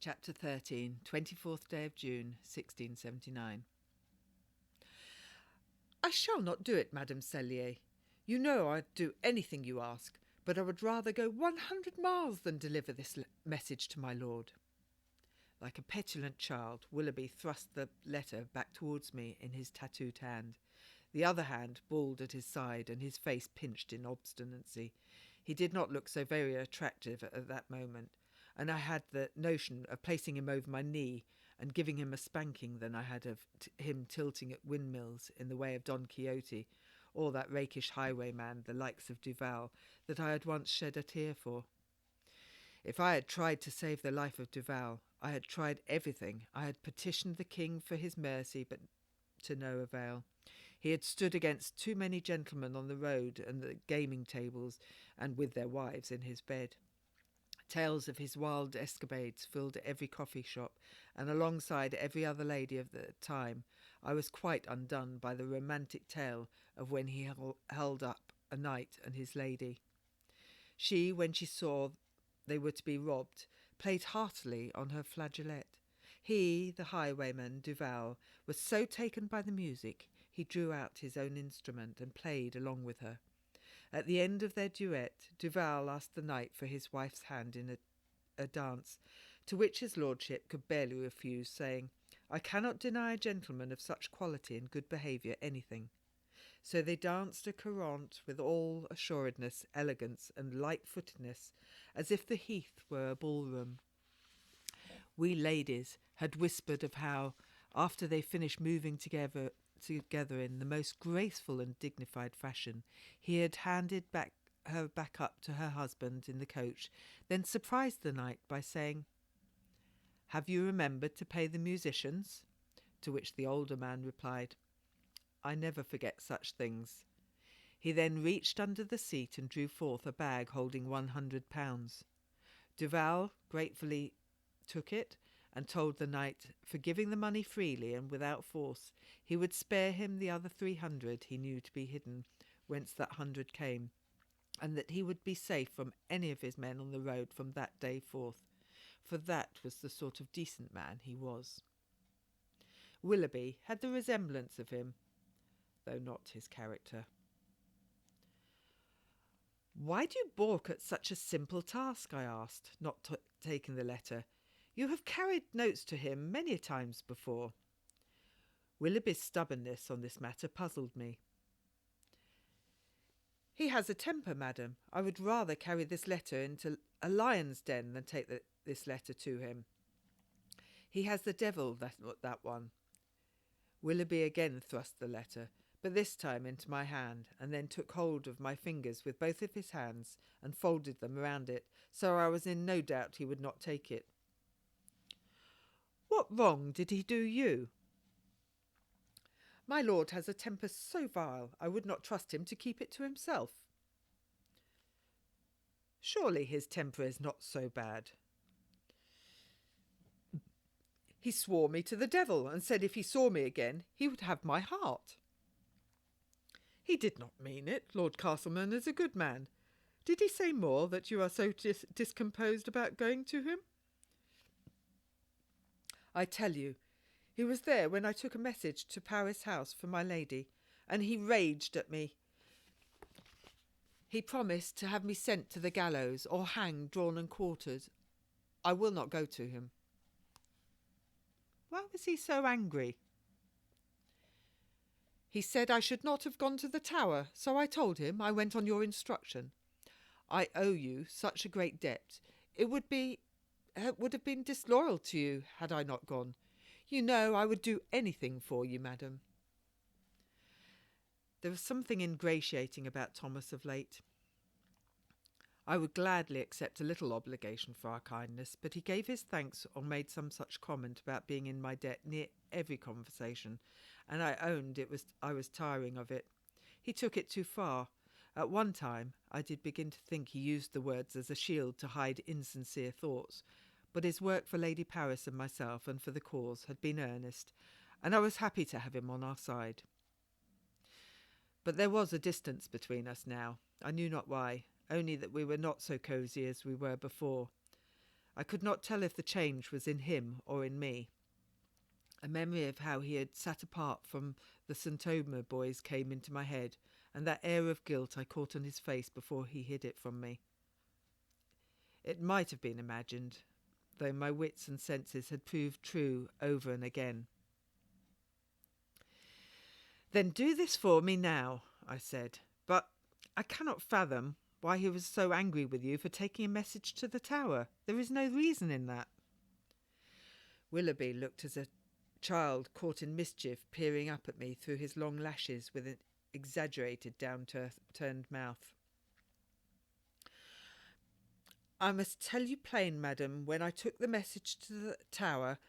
Chapter 13, 24th day of June, 1679. I shall not do it, Madame Cellier. You know I'd do anything you ask, but I would rather go 100 miles than deliver this message to my lord. Like a petulant child, Willoughby thrust the letter back towards me in his tattooed hand. The other hand balled at his side and his face pinched in obstinacy. He did not look so very attractive at that moment, and I had the notion of placing him over my knee and giving him a spanking than I had of him tilting at windmills in the way of Don Quixote, or that rakish highwayman, the likes of Duval, that I had once shed a tear for. If I had tried to save the life of Duval, I had tried everything. I had petitioned the king for his mercy, but to no avail. He had stood against too many gentlemen on the road and the gaming tables, and with their wives in his bed. Tales of his wild escapades filled every coffee shop, and alongside every other lady of the time, I was quite undone by the romantic tale of when he held up a knight and his lady. She, when she saw they were to be robbed, played heartily on her flageolet. He, the highwayman, Duval, was so taken by the music, he drew out his own instrument and played along with her. At the end of their duet, Duval asked the knight for his wife's hand in a dance, to which his lordship could barely refuse, saying, "I cannot deny a gentleman of such quality and good behaviour anything." So they danced a courant with all assuredness, elegance, and light-footedness, as if the heath were a ballroom. We ladies had whispered of how, after they finished moving together in the most graceful and dignified fashion, he had handed her back up to her husband in the coach, then surprised the knight by saying, "Have you remembered to pay the musicians?" To which the older man replied, "I never forget such things." He then reached under the seat and drew forth a bag holding £100. Duval gratefully took it and told the knight, for giving the money freely and without force, he would spare him the other 300 he knew to be hidden, whence that 100 came, and that he would be safe from any of his men on the road from that day forth, for that was the sort of decent man he was. Willoughby had the resemblance of him, though not his character. "Why do you balk at such a simple task?" I asked, not taking the letter. "You have carried notes to him many times before." Willoughby's stubbornness on this matter puzzled me. "He has a temper, madam. I would rather carry this letter into a lion's den than take this letter to him. He has the devil, that one." Willoughby again thrust the letter, but this time into my hand, and then took hold of my fingers with both of his hands and folded them around it, so I was in no doubt he would not take it. "What wrong did he do you?" "My lord has a temper so vile, I would not trust him to keep it to himself." "Surely his temper is not so bad." "He swore me to the devil, and said if he saw me again, he would have my heart." "He did not mean it. Lord Castleman is a good man. Did he say more, that you are so discomposed about going to him?" "I tell you, he was there when I took a message to Paris House for my lady, and he raged at me. He promised to have me sent to the gallows, or hanged, drawn and quartered. I will not go to him." "Why was he so angry?" "He said I should not have gone to the Tower, so I told him I went on your instruction. I owe you such a great debt. It would have been disloyal to you had I not gone. You know I would do anything for you, madam." There was something ingratiating about Thomas of late. I would gladly accept a little obligation for our kindness, but he gave his thanks or made some such comment about being in my debt near every conversation, and I owned I was tiring of it. He took it too far. At one time I did begin to think he used the words as a shield to hide insincere thoughts, but his work for Lady Paris and myself and for the cause had been earnest, and I was happy to have him on our side. But there was a distance between us now. I knew not why, only that we were not so cosy as we were before. I could not tell if the change was in him or in me. A memory of how he had sat apart from the St. Omer boys came into my head, and that air of guilt I caught on his face before he hid it from me. It might have been imagined, though my wits and senses had proved true over and again. "Then do this for me now," I said, "but I cannot fathom why he was so angry with you for taking a message to the tower. There is no reason in that." Willoughby looked as a child caught in mischief, peering up at me through his long lashes with an exaggerated down-turned mouth. "I must tell you plain, madam, when I took the message to the tower,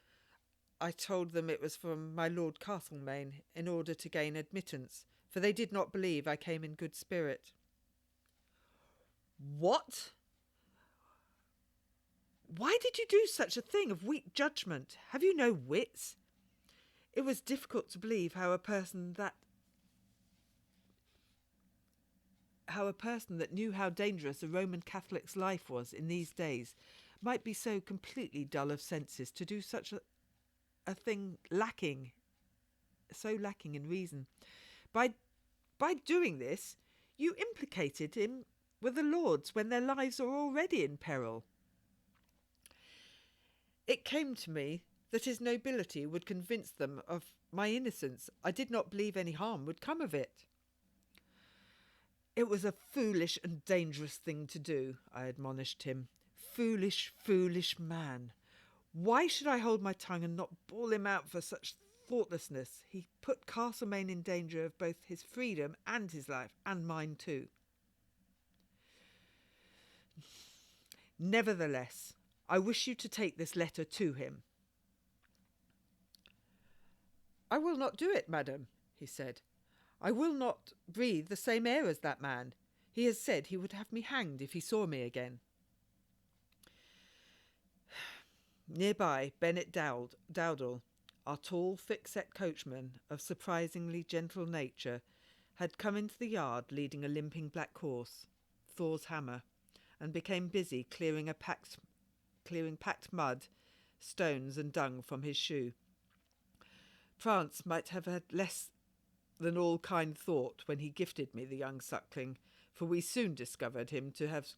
I told them it was from my Lord Castlemaine in order to gain admittance, for they did not believe I came in good spirit." "What? Why did you do such a thing of weak judgment? Have you no wits?" It was difficult to believe how a person that knew how dangerous a Roman Catholic's life was in these days might be so completely dull of senses to do such a thing so lacking in reason. By doing this, you implicated him with the lords when their lives are already in peril. It came to me that his nobility would convince them of my innocence. I did not believe any harm would come of it. "It was a foolish and dangerous thing to do," I admonished him. "Foolish, foolish man. Why should I hold my tongue and not bawl him out for such thoughtlessness? He put Castlemaine in danger of both his freedom and his life, and mine too." "Nevertheless, I wish you to take this letter to him." "I will not do it, madam," he said. "I will not breathe the same air as that man. He has said he would have me hanged if he saw me again." Nearby, Bennet Dowdall, our tall, thick-set coachman of surprisingly gentle nature, had come into the yard leading a limping black horse, Thor's hammer, and became busy clearing packed mud, stones and dung from his shoe. Prance might have had less than all kind thought when he gifted me the young suckling, for we soon discovered him to have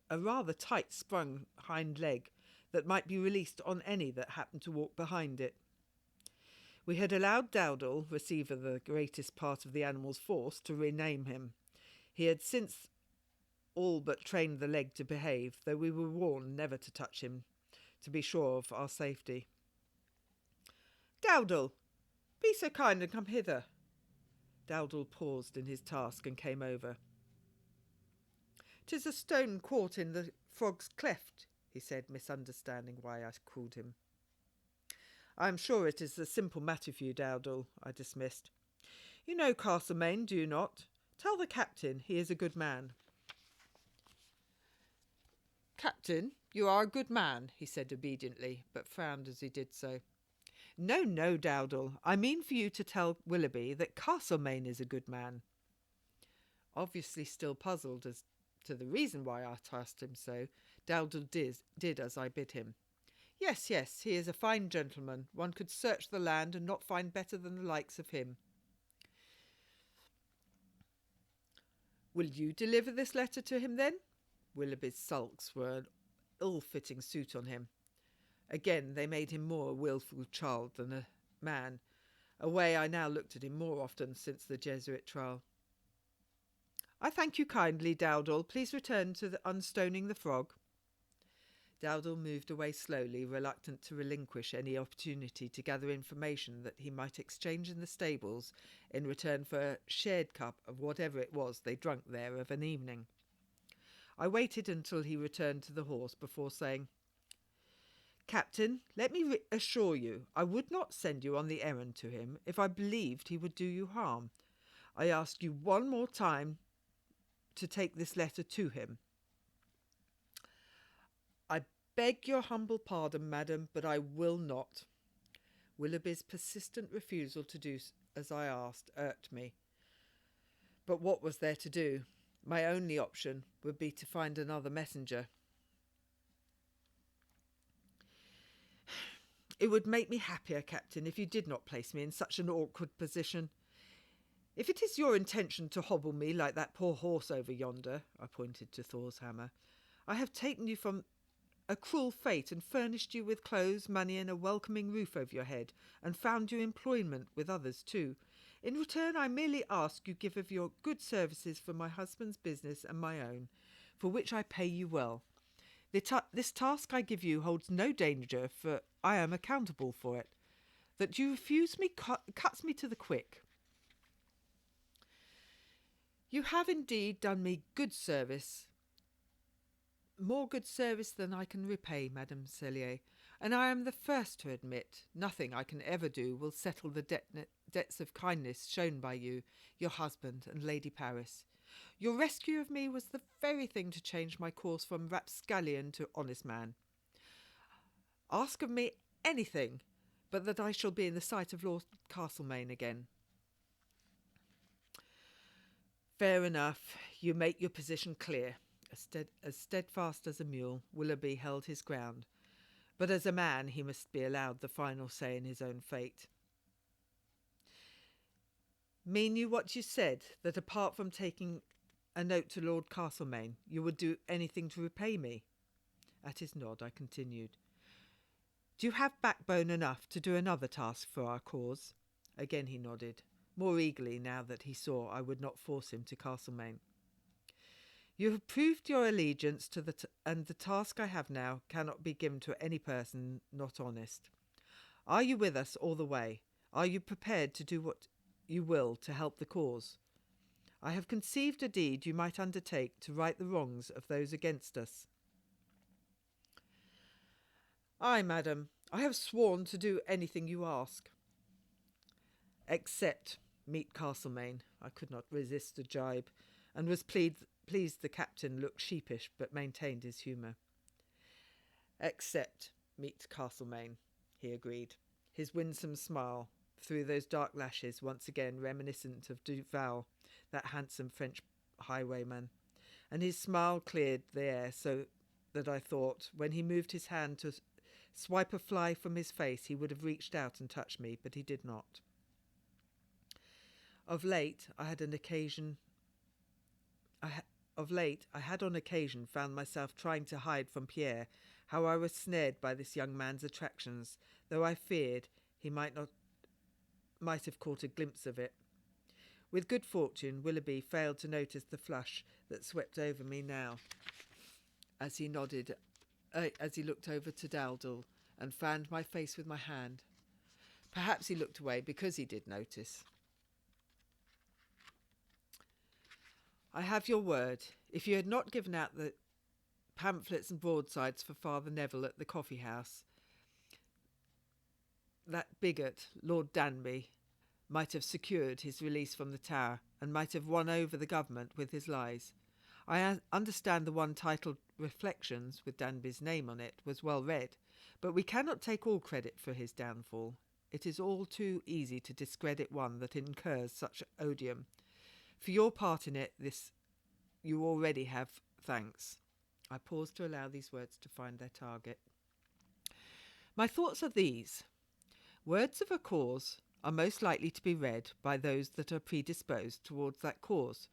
a rather tight-sprung hind leg that might be released on any that happened to walk behind it. We had allowed Dowdall, receiver of the greatest part of the animal's force, to rename him. He had since all but trained the leg to behave, though we were warned never to touch him, to be sure of our safety. "Dowdall, be so kind and come hither." Dowdall paused in his task and came over. "'Tis a stone caught in the frog's cleft," he said, misunderstanding why I called him. "I am sure it is a simple matter for you, Dowdall," I dismissed. "You know Castlemaine, do you not? Tell the captain he is a good man." "Captain, you are a good man," he said obediently, but frowned as he did so. No, Dowdall. I mean for you to tell Willoughby that Castlemaine is a good man." Obviously still puzzled as to the reason why I asked him so, Dowdall did as I bid him. Yes, he is a fine gentleman. One could search the land and not find better than the likes of him." "Will you deliver this letter to him, then?" Willoughby's sulks were an ill-fitting suit on him. Again they made him more a wilful child than a man, a way I now looked at him more often since the Jesuit trial. "I thank you kindly, Dowdall. Please return to unstoning the frog." Dowdall moved away slowly, reluctant to relinquish any opportunity to gather information that he might exchange in the stables in return for a shared cup of whatever it was they drunk there of an evening. I waited until he returned to the horse before saying, "Captain, let me assure you, I would not send you on the errand to him if I believed he would do you harm. I ask you one more time to take this letter to him." "I beg your humble pardon, madam, but I will not." Willoughby's persistent refusal to do as I asked irked me. But what was there to do? My only option would be to find another messenger. It would make me happier, Captain, if you did not place me in such an awkward position. If it is your intention to hobble me like that poor horse over yonder, I pointed to Thor's hammer, I have taken you from a cruel fate and furnished you with clothes, money, and a welcoming roof over your head, and found you employment with others too. In return, I merely ask you give of your good services for my husband's business and my own, for which I pay you well. This task I give you holds no danger, for I am accountable for it. That you refuse me cuts me to the quick. You have indeed done me good service, more good service than I can repay, Madame Cellier, and I am the first to admit nothing I can ever do will settle the debts of kindness shown by you, your husband, and Lady Paris. Your rescue of me was the very thing to change my course from rapscallion to honest man. Ask of me anything, but that I shall be in the sight of Lord Castlemaine again. Fair enough, you make your position clear. As steadfast as a mule, Willoughby held his ground, but as a man he must be allowed the final say in his own fate. Mean you what you said, that apart from taking a note to Lord Castlemaine, you would do anything to repay me? At his nod, I continued. Do you have backbone enough to do another task for our cause? Again he nodded, more eagerly now that he saw I would not force him to Castlemaine. You have proved your allegiance to and the task I have now cannot be given to any person not honest. Are you with us all the way? Are you prepared to do what you will to help the cause? I have conceived a deed you might undertake to right the wrongs of those against us. Aye, madam, I have sworn to do anything you ask. Except meet Castlemaine. I could not resist the jibe, and was pleased the captain looked sheepish, but maintained his humour. Except meet Castlemaine, he agreed, his winsome smile through those dark lashes once again reminiscent of Duval, that handsome French highwayman, and his smile cleared the air so that I thought, when he moved his hand to swipe a fly from his face, he would have reached out and touched me, but he did not. Of late, I had on occasion found myself trying to hide from Pierre how I was snared by this young man's attractions, though I feared he might have caught a glimpse of it. With good fortune, Willoughby failed to notice the flush that swept over me now, as he looked over to Daldal and fanned my face with my hand. Perhaps he looked away because he did notice. I have your word. If you had not given out the pamphlets and broadsides for Father Neville at the coffee house, that bigot, Lord Danby, might have secured his release from the Tower and might have won over the government with his lies. I understand the one titled Reflections, with Danby's name on it, was well read, but we cannot take all credit for his downfall. It is all too easy to discredit one that incurs such odium. For your part in it, you already have thanks. I paused to allow these words to find their target. My thoughts are these. Words of a cause are most likely to be read by those that are predisposed towards that cause,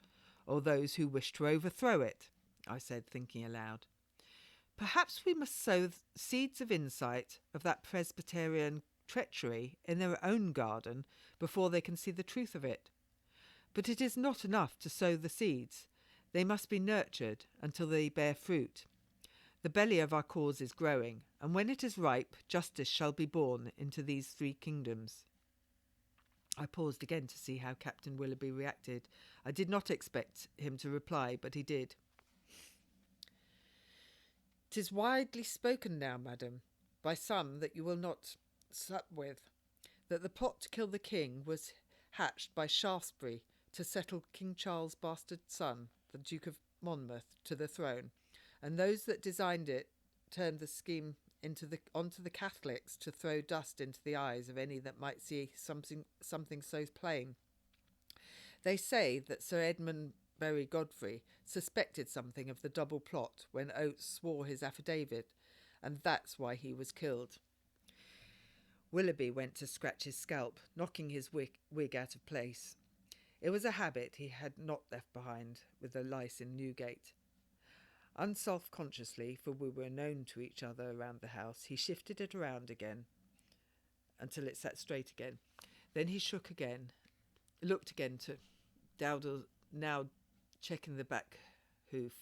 or those who wish to overthrow it, I said, thinking aloud. Perhaps we must sow seeds of insight of that Presbyterian treachery in their own garden before they can see the truth of it. But it is not enough to sow the seeds. They must be nurtured until they bear fruit. The belly of our cause is growing, and when it is ripe, justice shall be born into these three kingdoms. I paused again to see how Captain Willoughby reacted. I did not expect him to reply, but he did. "'Tis widely spoken now, madam, by some that you will not sup with, that the plot to kill the king was hatched by Shaftesbury to settle King Charles' bastard son, the Duke of Monmouth, to the throne, and those that designed it turned the scheme onto the Catholics to throw dust into the eyes of any that might see something so plain. They say that Sir Edmund Berry Godfrey suspected something of the double plot when Oates swore his affidavit, and that's why he was killed. Willoughby went to scratch his scalp, knocking his wig out of place. It was a habit he had not left behind with the lice in Newgate. Unself-consciously, for we were known to each other around the house, he shifted it around again until it sat straight again. Then he shook again, looked again to Dowdall, now checking the back hoof,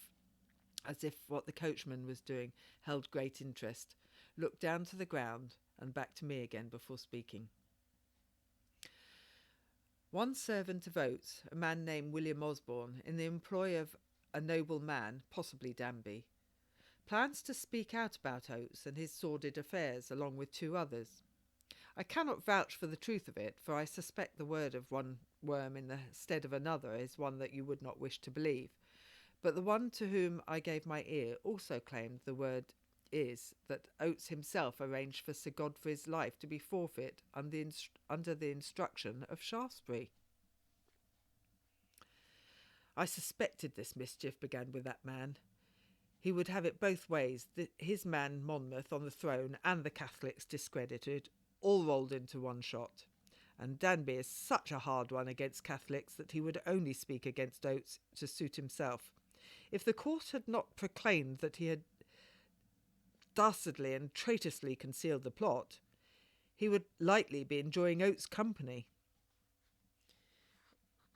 as if what the coachman was doing held great interest, looked down to the ground and back to me again before speaking. One servant of Oates, a man named William Osborne, in the employ of a noble man, possibly Danby, plans to speak out about Oates and his sordid affairs, along with 2 others. I cannot vouch for the truth of it, for I suspect the word of one worm in the stead of another is one that you would not wish to believe. But the one to whom I gave my ear also claimed the word is that Oates himself arranged for Sir Godfrey's life to be forfeit under the instruction of Shaftesbury. I suspected this mischief began with that man. He would have it both ways, his man Monmouth on the throne and the Catholics discredited, all rolled into one shot. And Danby is such a hard one against Catholics that he would only speak against Oates to suit himself. If the court had not proclaimed that he had dastardly and traitorously concealed the plot, he would lightly be enjoying Oates' company.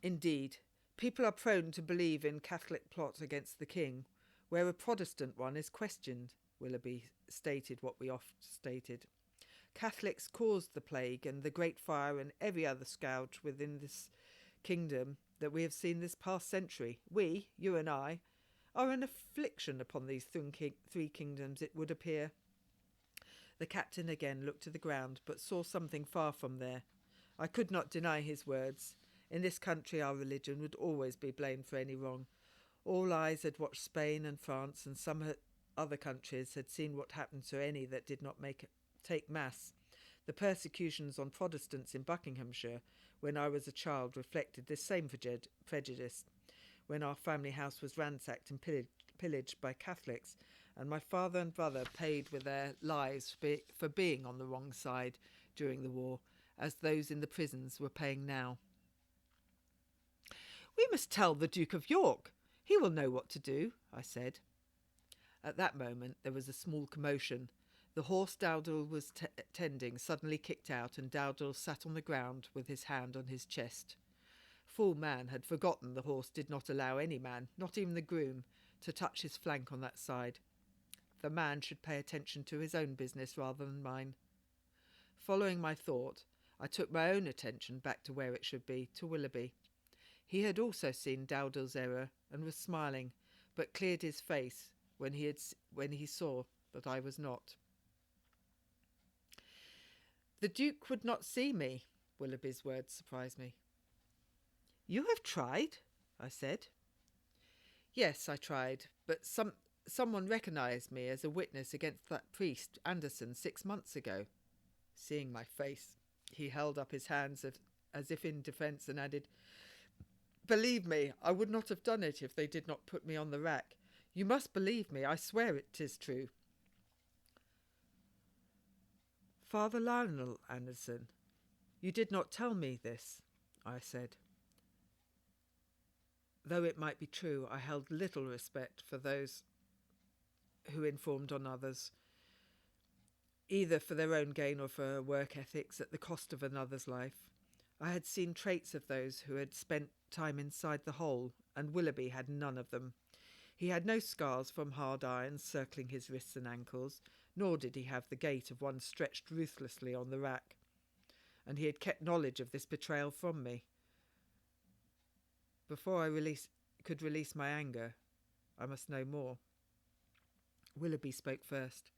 Indeed, people are prone to believe in Catholic plot against the king, where a Protestant one is questioned. Willoughby stated what we oft stated. Catholics caused the plague and the Great Fire and every other scourge within this kingdom that we have seen this past century. We, you and I, are an affliction upon these 3 kingdoms, it would appear. The captain again looked to the ground, but saw something far from there. I could not deny his words. In this country our religion would always be blamed for any wrong. All eyes had watched Spain and France, and some other countries had seen what happened to any that did not take mass. The persecutions on Protestants in Buckinghamshire, when I was a child, reflected this same prejudice. When our family house was ransacked and pillaged by Catholics, and my father and brother paid with their lives for being on the wrong side during the war, as those in the prisons were paying now. "We must tell the Duke of York. He will know what to do," I said. At that moment there was a small commotion. The horse Dowdall was tending suddenly kicked out, and Dowdall sat on the ground with his hand on his chest. Fool man had forgotten the horse did not allow any man, not even the groom, to touch his flank on that side. The man should pay attention to his own business rather than mine. Following my thought, I took my own attention back to where it should be, to Willoughby. He had also seen Dowdall's error and was smiling, but cleared his face when he saw that I was not. "The Duke would not see me," Willoughby's words surprised me. "You have tried?" I said. "Yes, I tried, but someone recognised me as a witness against that priest, Anderson, 6 months ago." Seeing my face, he held up his hands as if in defence and added, "Believe me, I would not have done it if they did not put me on the rack. You must believe me, I swear it is true." "Father Lionel Anderson, you did not tell me this," I said. Though it might be true, I held little respect for those who informed on others, either for their own gain or for work ethics at the cost of another's life. I had seen traits of those who had spent time inside the hole, and Willoughby had none of them. He had no scars from hard irons circling his wrists and ankles, nor did he have the gait of one stretched ruthlessly on the rack. And he had kept knowledge of this betrayal from me. Before I could release my anger, I must know more. Willoughby spoke first.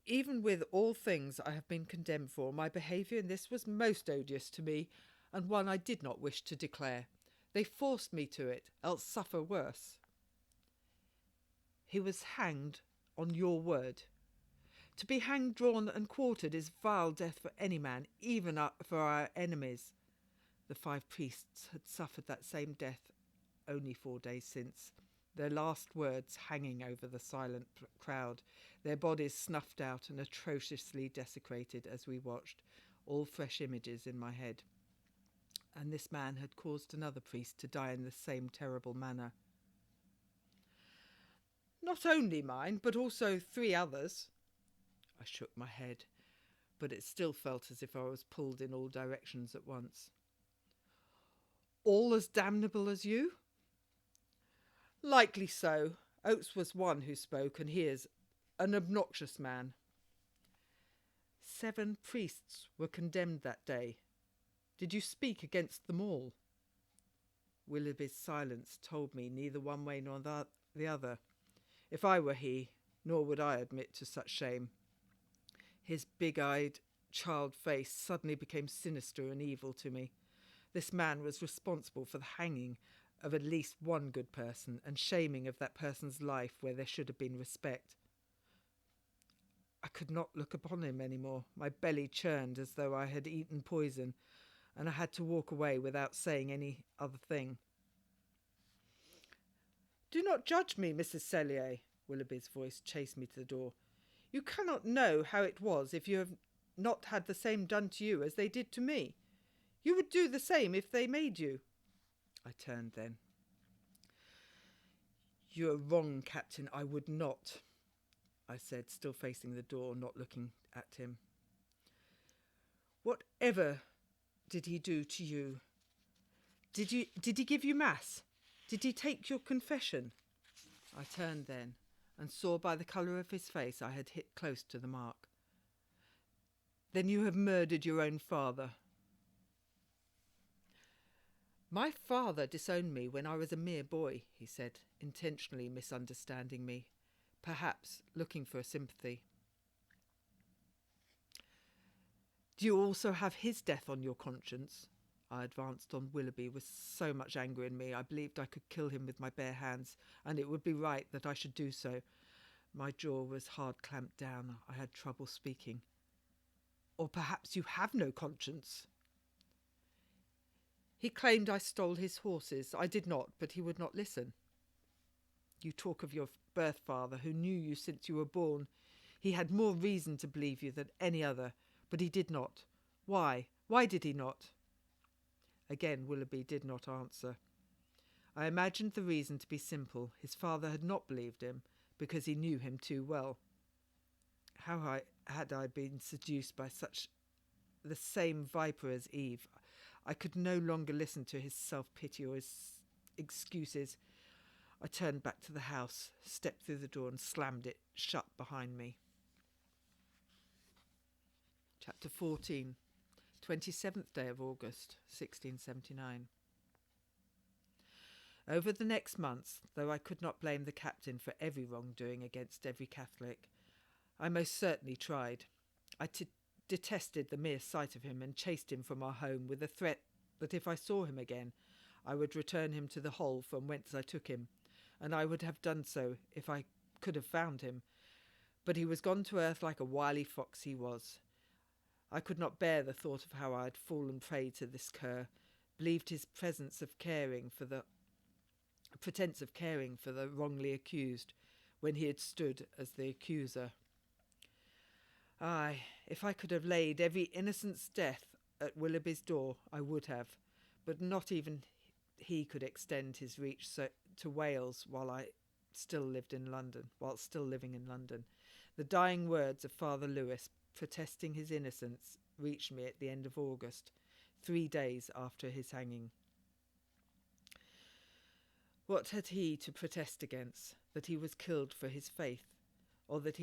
"Even with all things I have been condemned for, my behaviour in this was most odious to me, and one I did not wish to declare. They forced me to it, else suffer worse." "He was hanged on your word. To be hanged, drawn and quartered is vile death for any man, even for our enemies. The 5 priests had suffered that same death only 4 days since. their last words hanging over the silent crowd, their bodies snuffed out and atrociously desecrated as we watched, all fresh images in my head. And this man had caused another priest to die in the same terrible manner. Not only mine, but also 3 others. I shook my head, but it still felt as if I was pulled in all directions at once. All as damnable as you? Likely so. Oates was one who spoke, and he is an obnoxious man. 7 priests were condemned that day. Did you speak against them all? Willoughby's silence told me neither one way nor the other. If I were he, nor would I admit to such shame. His big-eyed child face suddenly became sinister and evil to me. This man was responsible for the hanging of at least one good person and shaming of that person's life where there should have been respect. I could not look upon him any more. My belly churned as though I had eaten poison, and I had to walk away without saying any other thing. Do not judge me, Mrs. Cellier, Willoughby's voice chased me to the door. You cannot know how it was if you have not had the same done to you as they did to me. You would do the same if they made you. I turned then. You are wrong, Captain. I would not, I said, still facing the door, not looking at him. Whatever did he do to you? Did he give you mass? Did he take your confession? I turned then and saw by the colour of his face I had hit close to the mark. Then you have murdered your own father. My father disowned me when I was a mere boy, he said, intentionally misunderstanding me, perhaps looking for sympathy. Do you also have his death on your conscience? I advanced on Willoughby with so much anger in me I believed I could kill him with my bare hands, and it would be right that I should do so. My jaw was hard clamped down. I had trouble speaking. Or perhaps you have no conscience? He claimed I stole his horses. I did not, but he would not listen. You talk of your birth father, who knew you since you were born. He had more reason to believe you than any other, but he did not. Why? Why did he not? Again Willoughby did not answer. I imagined the reason to be simple. His father had not believed him, because he knew him too well. How had I been seduced by the same viper as Eve? I could no longer listen to his self-pity or his excuses. I turned back to the house, stepped through the door and slammed it shut behind me. Chapter 14, 27th day of August, 1679. Over the next months, though I could not blame the captain for every wrongdoing against every Catholic, I most certainly tried. I detested the mere sight of him and chased him from our home with the threat that if I saw him again, I would return him to the hole from whence I took him, and I would have done so if I could have found him. But he was gone to earth like a wily fox he was. I could not bear the thought of how I had fallen prey to this cur, believed his pretense of caring for the wrongly accused, when he had stood as the accuser. Aye, if I could have laid every innocent's death at Willoughby's door, I would have, but not even he could extend his reach to Wales while still living in London. The dying words of Father Lewis, protesting his innocence, reached me at the end of August, 3 days after his hanging. What had he to protest against? That he was killed for his faith, or that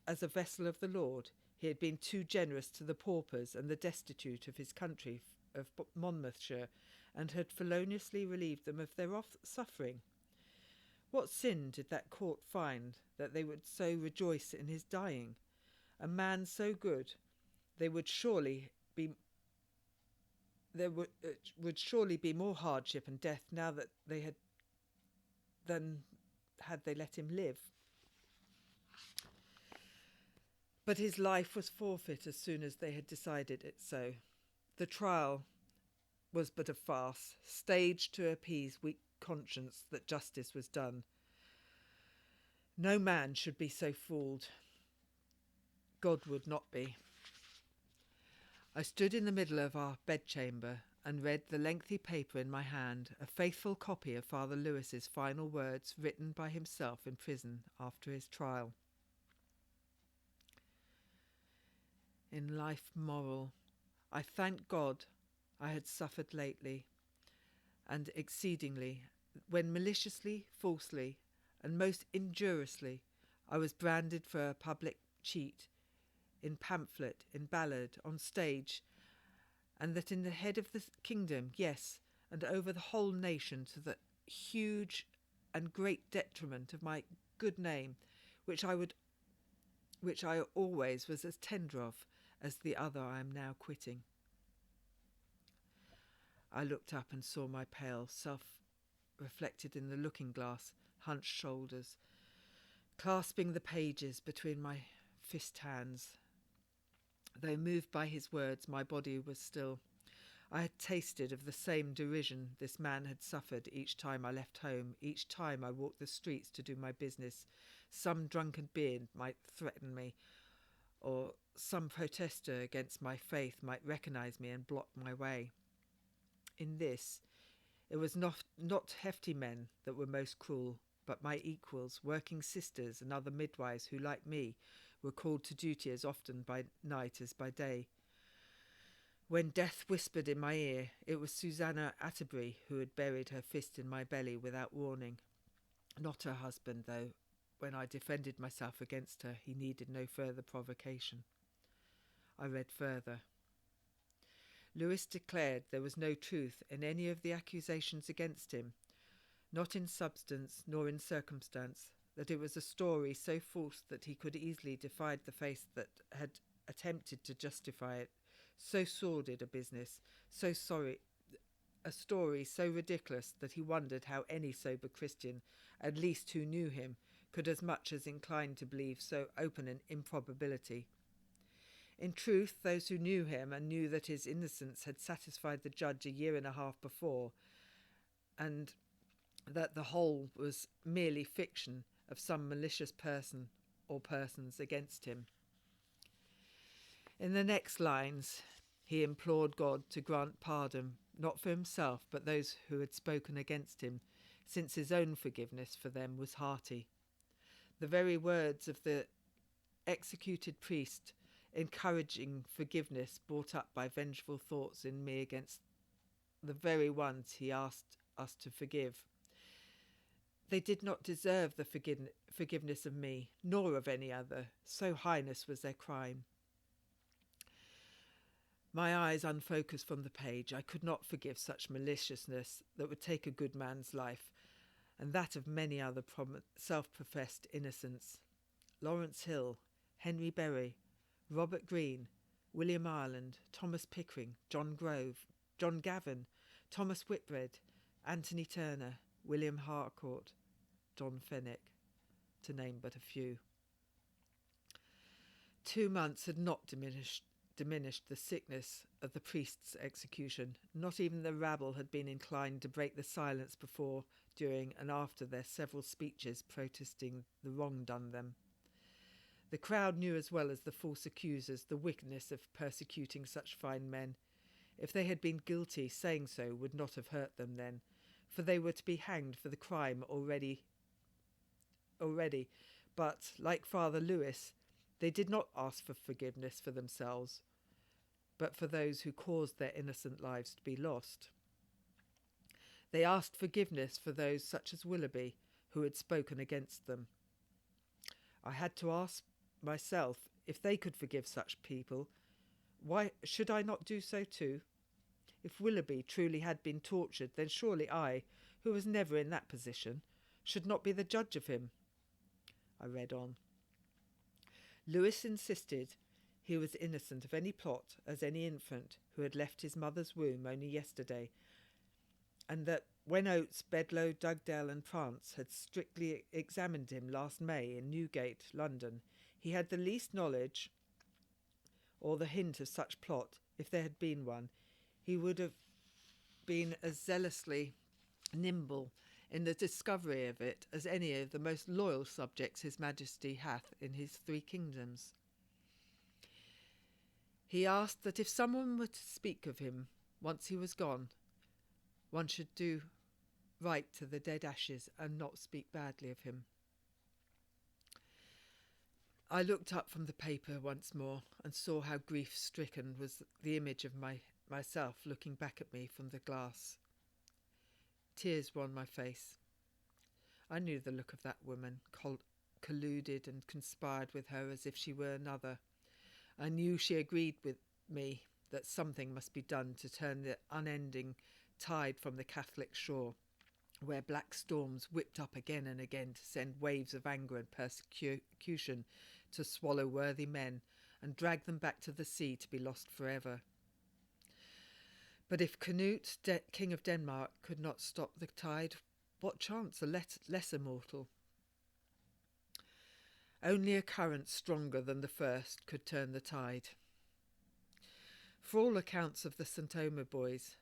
as a vessel of the Lord he had been too generous to the paupers and the destitute of his country of Monmouthshire, and had feloniously relieved them of their suffering? What sin did that court find that they would so rejoice in his dying? A man so good, there would surely be more hardship and death now that they had than had they let him live. But his life was forfeit as soon as they had decided it so. The trial was but a farce, staged to appease conscience that justice was done. No man should be so fooled. God would not be. I stood in the middle of our bedchamber and read the lengthy paper in my hand, a faithful copy of Father Lewis's final words written by himself in prison after his trial. In life moral, I thank God I had suffered lately and exceedingly, when maliciously, falsely, and most injuriously I was branded for a public cheat, in pamphlet, in ballad, on stage, and that in the head of the kingdom, yes, and over the whole nation, to the huge and great detriment of my good name, which I always was as tender of as the other I am now quitting. I looked up and saw my pale self reflected in the looking-glass, hunched shoulders, clasping the pages between my fist hands. Though moved by his words, my body was still. I had tasted of the same derision this man had suffered each time I left home, each time I walked the streets to do my business. Some drunken being might threaten me, or some protester against my faith might recognise me and block my way. In this, it was not hefty men that were most cruel, but my equals, working sisters and other midwives who, like me, were called to duty as often by night as by day. When death whispered in my ear, it was Susanna Atterbury who had buried her fist in my belly without warning. Not her husband, though. When I defended myself against her, he needed no further provocation. I read further. Lewis declared there was no truth in any of the accusations against him, not in substance nor in circumstance, that it was a story so false that he could easily defy the faith that had attempted to justify it, so sordid a business, a story so ridiculous that he wondered how any sober Christian, at least who knew him, could as much as incline to believe so open an improbability. In truth, those who knew him and knew that his innocence had satisfied the judge a year and a half before, and that the whole was merely fiction of some malicious person or persons against him. In the next lines, he implored God to grant pardon, not for himself, but those who had spoken against him, since his own forgiveness for them was hearty. The very words of the executed priest encouraging forgiveness brought up by vengeful thoughts in me against the very ones he asked us to forgive. They did not deserve the forgiveness of me, nor of any other, so heinous was their crime. My eyes unfocused from the page, I could not forgive such maliciousness that would take a good man's life, and that of many other self-professed innocents. Lawrence Hill, Henry Berry, Robert Greene, William Ireland, Thomas Pickering, John Grove, John Gavin, Thomas Whitbread, Anthony Turner, William Harcourt, John Fenwick, to name but a few. 2 months had not diminished the sickness of the priest's execution. Not even the rabble had been inclined to break the silence before, during, and after their several speeches protesting the wrong done them. The crowd knew as well as the false accusers the wickedness of persecuting such fine men. If they had been guilty, saying so would not have hurt them then, for they were to be hanged for the crime already. But, like Father Lewis, they did not ask for forgiveness for themselves, but for those who caused their innocent lives to be lost. They asked forgiveness for those such as Willoughby, who had spoken against them. I had to ask myself if they could forgive such people, why should I not do so too? If Willoughby truly had been tortured, then surely I, who was never in that position, should not be the judge of him. I read on. Lewis insisted he was innocent of any plot as any infant who had left his mother's womb only yesterday, and that when Oates, Bedloe, Dugdale and Prance had strictly examined him last May in Newgate, London, he had the least knowledge or the hint of such plot, if there had been one. He would have been as zealously nimble in the discovery of it as any of the most loyal subjects his Majesty hath in his 3 kingdoms. He asked that if someone were to speak of him once he was gone, one should do right to the dead ashes and not speak badly of him. I looked up from the paper once more and saw how grief-stricken was the image of myself looking back at me from the glass. Tears were on my face. I knew the look of that woman, colluded and conspired with her as if she were another. I knew she agreed with me that something must be done to turn the unending tide from the Catholic shore, where black storms whipped up again and again to send waves of anger and persecution to swallow worthy men and drag them back to the sea to be lost forever. But if Canute, King of Denmark, could not stop the tide, what chance a lesser mortal? Only a current stronger than the first could turn the tide. For all accounts of the St. Omer boys,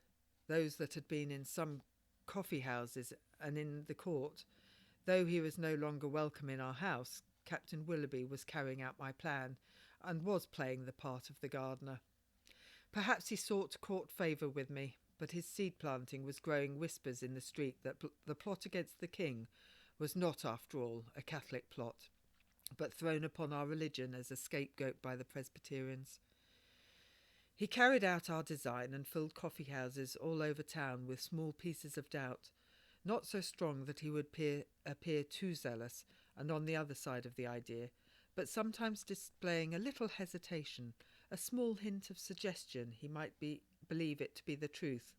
those that had been in some coffee houses and in the court, though he was no longer welcome in our house, Captain Willoughby was carrying out my plan and was playing the part of the gardener. Perhaps he sought to court favour with me, but his seed planting was growing whispers in the street that the plot against the king was not, after all, a Catholic plot, but thrown upon our religion as a scapegoat by the Presbyterians. He carried out our design and filled coffee houses all over town with small pieces of doubt, not so strong that he would appear too zealous and on the other side of the idea, but sometimes displaying a little hesitation, a small hint of suggestion he might believe it to be the truth.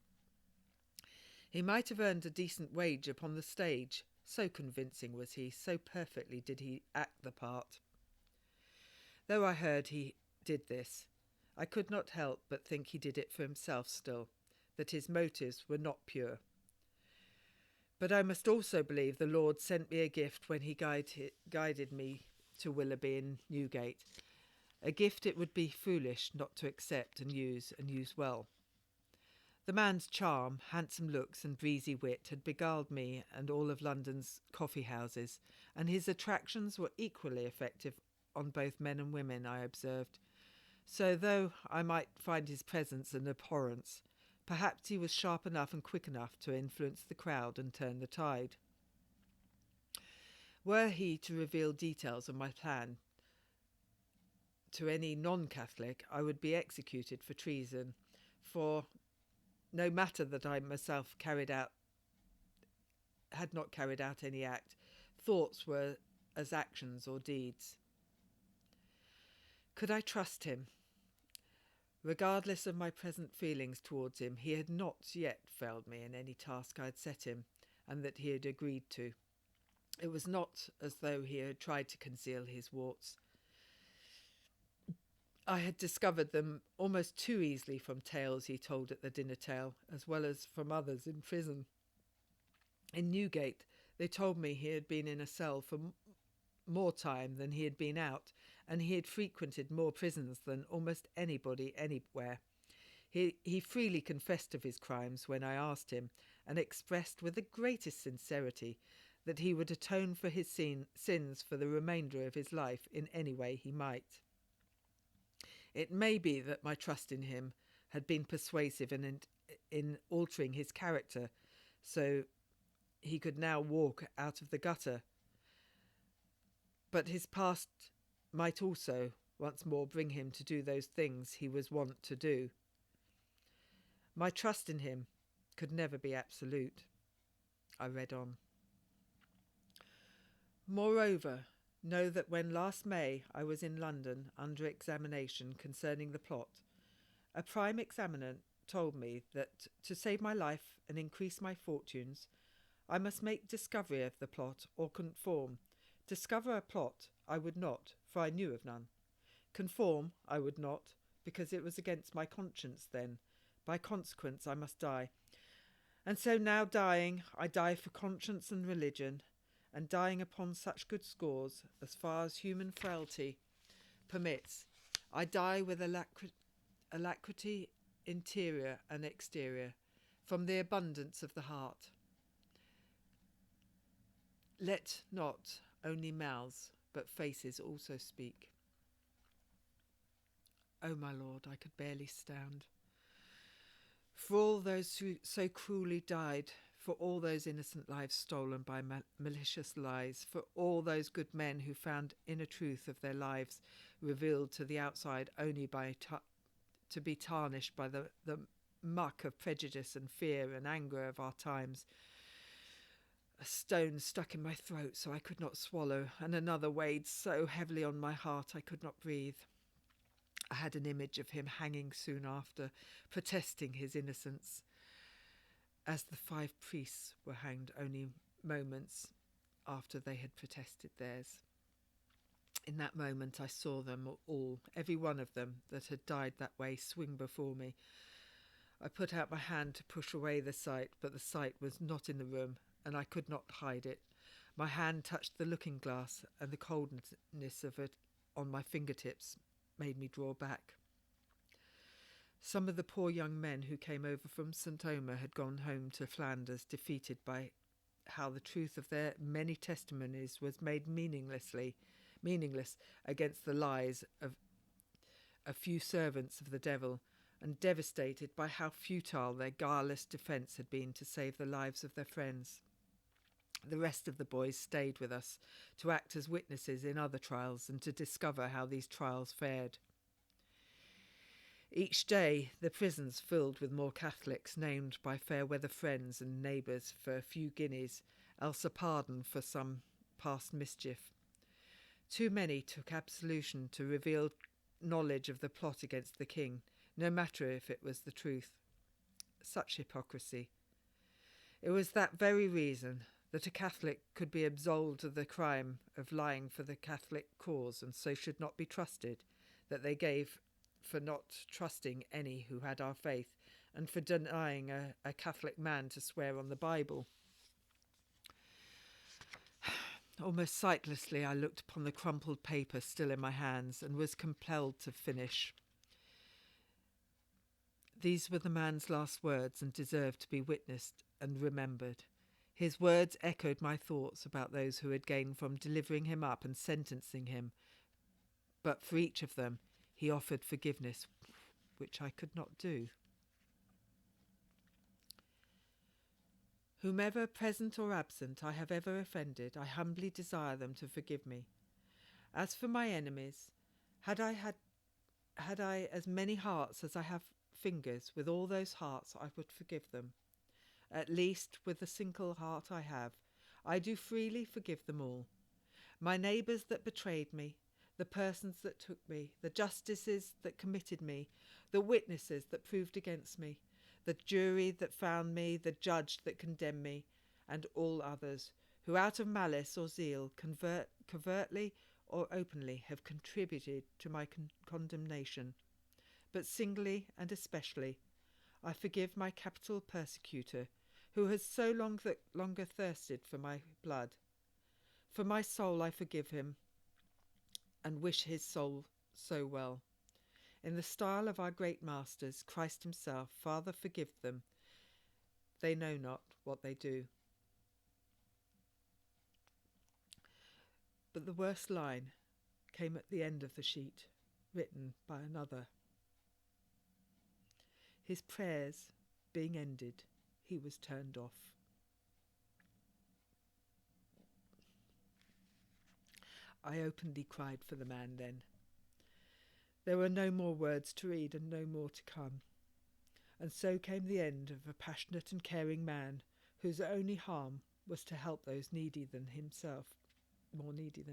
He might have earned a decent wage upon the stage, so convincing was he, so perfectly did he act the part. Though I heard he did this, I could not help but think he did it for himself still, that his motives were not pure. But I must also believe the Lord sent me a gift when he guided me to Willoughby in Newgate, a gift it would be foolish not to accept and use well. The man's charm, handsome looks and breezy wit had beguiled me and all of London's coffee houses, and his attractions were equally effective on both men and women, I observed. So though I might find his presence an abhorrence, perhaps he was sharp enough and quick enough to influence the crowd and turn the tide. Were he to reveal details of my plan to any non-Catholic, I would be executed for treason, for no matter that I myself had not carried out any act, thoughts were as actions or deeds. Could I trust him? Regardless of my present feelings towards him, he had not yet failed me in any task I had set him, and that he had agreed to. It was not as though he had tried to conceal his warts. I had discovered them almost too easily from tales he told at the dinner table, as well as from others in prison. In Newgate, they told me he had been in a cell for more time than he had been out, and he had frequented more prisons than almost anybody anywhere. He freely confessed of his crimes when I asked him, and expressed with the greatest sincerity that he would atone for his sins for the remainder of his life in any way he might. It may be that my trust in him had been persuasive in altering his character, so he could now walk out of the gutter. But his past might also once more bring him to do those things he was wont to do. My trust in him could never be absolute. I read on. Moreover, know that when last May I was in London under examination concerning the plot, a prime examinant told me that to save my life and increase my fortunes, I must make discovery of the plot or conform. Discover a plot I would not, for I knew of none. Conform I would not, because it was against my conscience then. By consequence I must die. And so now dying, I die for conscience and religion, and dying upon such good scores, as far as human frailty permits, I die with alacrity interior and exterior, from the abundance of the heart. Let not only mouths, but faces also speak. O my Lord, I could barely stand. For all those who so cruelly died, for all those innocent lives stolen by malicious lies, for all those good men who found inner truth of their lives revealed to the outside only to be tarnished by the muck of prejudice and fear and anger of our times. A stone stuck in my throat so I could not swallow, and another weighed so heavily on my heart I could not breathe. I had an image of him hanging soon after, protesting his innocence, as the 5 priests were hanged only moments after they had protested theirs. In that moment I saw them all, every one of them that had died that way, swing before me. I put out my hand to push away the sight, but the sight was not in the room, and I could not hide it. My hand touched the looking-glass, and the coldness of it on my fingertips made me draw back. Some of the poor young men who came over from St. Omer had gone home to Flanders, defeated by how the truth of their many testimonies was made meaningless against the lies of a few servants of the devil, and devastated by how futile their guileless defence had been to save the lives of their friends. The rest of the boys stayed with us to act as witnesses in other trials and to discover how these trials fared. Each day the prisons filled with more Catholics named by fair-weather friends and neighbours for a few guineas, else a pardon for some past mischief. Too many took absolution to reveal knowledge of the plot against the king, no matter if it was the truth. Such hypocrisy. It was that very reason that a Catholic could be absolved of the crime of lying for the Catholic cause, and so should not be trusted, that they gave for not trusting any who had our faith, and for denying a Catholic man to swear on the Bible. Almost sightlessly I looked upon the crumpled paper still in my hands, and was compelled to finish. These were the man's last words, and deserved to be witnessed and remembered. His words echoed my thoughts about those who had gained from delivering him up and sentencing him, but for each of them he offered forgiveness, which I could not do. Whomever, present or absent, I have ever offended, I humbly desire them to forgive me. As for my enemies, had I as many hearts as I have fingers, with all those hearts I would forgive them. At least with the single heart I have, I do freely forgive them all. My neighbours that betrayed me, the persons that took me, the justices that committed me, the witnesses that proved against me, the jury that found me, the judge that condemned me, and all others who out of malice or zeal, covertly or openly, have contributed to my condemnation. But singly and especially I forgive my capital persecutor, who has so longer thirsted for my blood. For my soul I forgive him, and wish his soul so well. In the style of our great masters, Christ himself, Father, forgive them. They know not what they do. But the worst line came at the end of the sheet, written by another. His prayers being ended, he was turned off. I openly cried for the man then. There were no more words to read and no more to come. And so came the end of a passionate and caring man whose only harm was to help those more needy than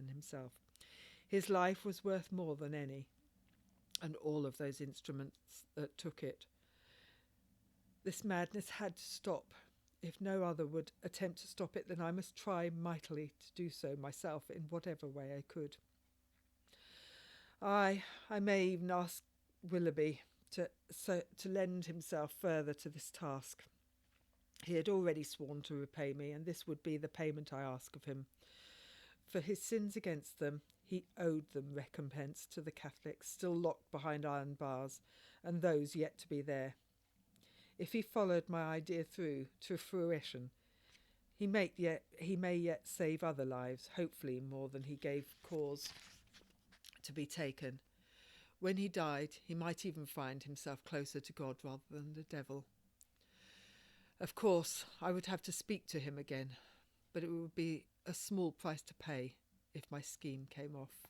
himself. His life was worth more than any, and all of those instruments that took it. This madness had to stop. If no other would attempt to stop it, then I must try mightily to do so myself in whatever way I could. I may even ask Willoughby to lend himself further to this task. He had already sworn to repay me, and this would be the payment I ask of him. For his sins against them, he owed them recompense to the Catholics still locked behind iron bars, and those yet to be there. If he followed my idea through to fruition, He may yet save other lives, hopefully more than he gave cause to be taken. When he died, he might even find himself closer to God rather than the devil. Of course, I would have to speak to him again, but it would be a small price to pay if my scheme came off.